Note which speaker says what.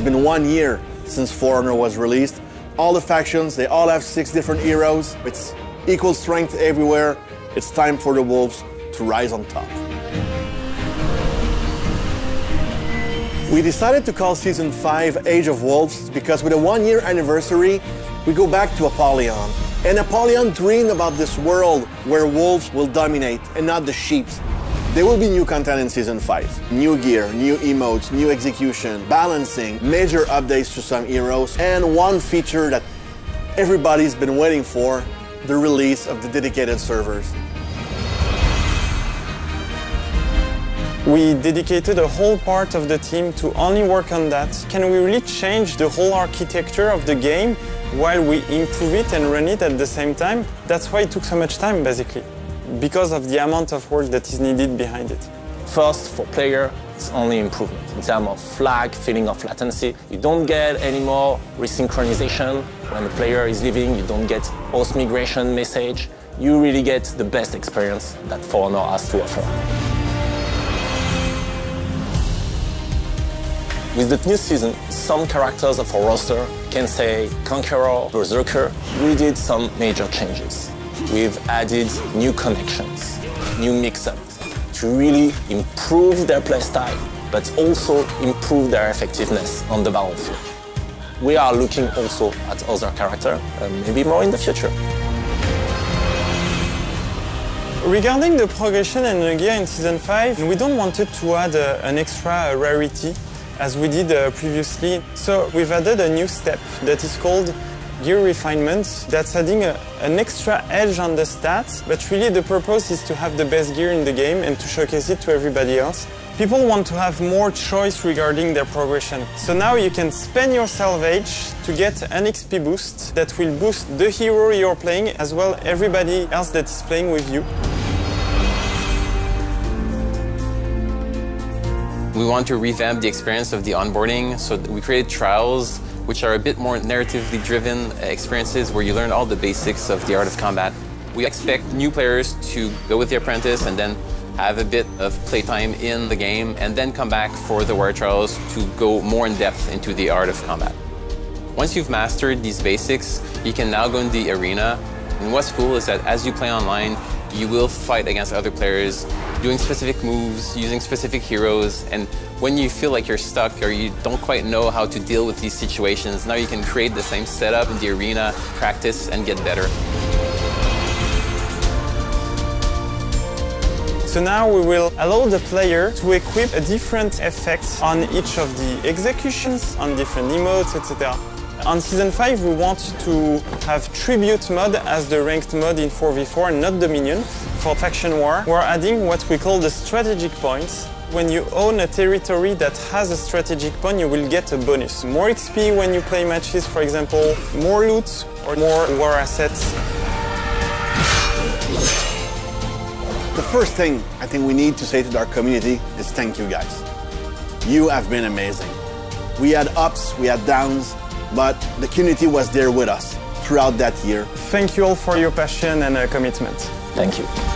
Speaker 1: been 1 year since For Honor was released. All the factions, they all have 6 different heroes. It's equal strength everywhere. It's time for the Wolves to rise on top. We decided to call Season 5 Age of Wolves because with a 1-year anniversary, we go back to Apollyon. And Apollyon dreamed about this world where wolves will dominate and not the sheep. There will be new content in Season 5. New gear, new emotes, new execution, balancing, major updates to some heroes, and one feature that everybody's been waiting for, the release of the dedicated servers.
Speaker 2: We dedicated a whole part of the team to only work on that. Can we really change the whole architecture of the game while we improve it and run it at the same time? That's why it took so much time, basically, because of the amount of work that is needed behind it.
Speaker 3: First, for player, it's only improvement. In terms of flag, feeling of latency, you don't get any more resynchronization. When the player is leaving, you don't get host migration message. You really get the best experience that For Honor has to offer. With the new season, some characters of our roster can say Conqueror, Berserker. We did some major changes. We've added new connections, new mix-ups to really improve their playstyle, but also improve their effectiveness on the battlefield. We are looking also at other characters, maybe more in the future.
Speaker 2: Regarding the progression and the gear in Season 5, we don't want it to add an extra rarity as we did previously. So we've added a new step that is called gear refinement. That's adding an extra edge on the stats, but really the purpose is to have the best gear in the game and to showcase it to everybody else. People want to have more choice regarding their progression. So now you can spend your salvage to get an XP boost that will boost the hero you're playing as well everybody else that is playing with you.
Speaker 4: We want to revamp the experience of the onboarding, so we created trials which are a bit more narratively driven experiences where you learn all the basics of the art of combat. We expect new players to go with the apprentice and then have a bit of playtime in the game and then come back for the war trials to go more in depth into the art of combat. Once you've mastered these basics, you can now go in the arena. And what's cool is that as you play online, you will fight against other players, doing specific moves, using specific heroes, and when you feel like you're stuck or you don't quite know how to deal with these situations, now you can create the same setup in the arena, practice, and get better.
Speaker 2: So now we will allow the player to equip a different effect on each of the executions, on different emotes, etc. On Season 5, we want to have Tribute mode as the ranked mode in 4v4 and not Dominion. For Faction War, we're adding what we call the strategic points. When you own a territory that has a strategic point, you will get a bonus. More XP when you play matches, for example, more loot or more war assets.
Speaker 1: The first thing I think we need to say to our community is thank you guys. You have been amazing. We had ups, we had downs, but the community was there with us throughout that year.
Speaker 2: Thank you all for your passion and commitment.
Speaker 3: Thank you.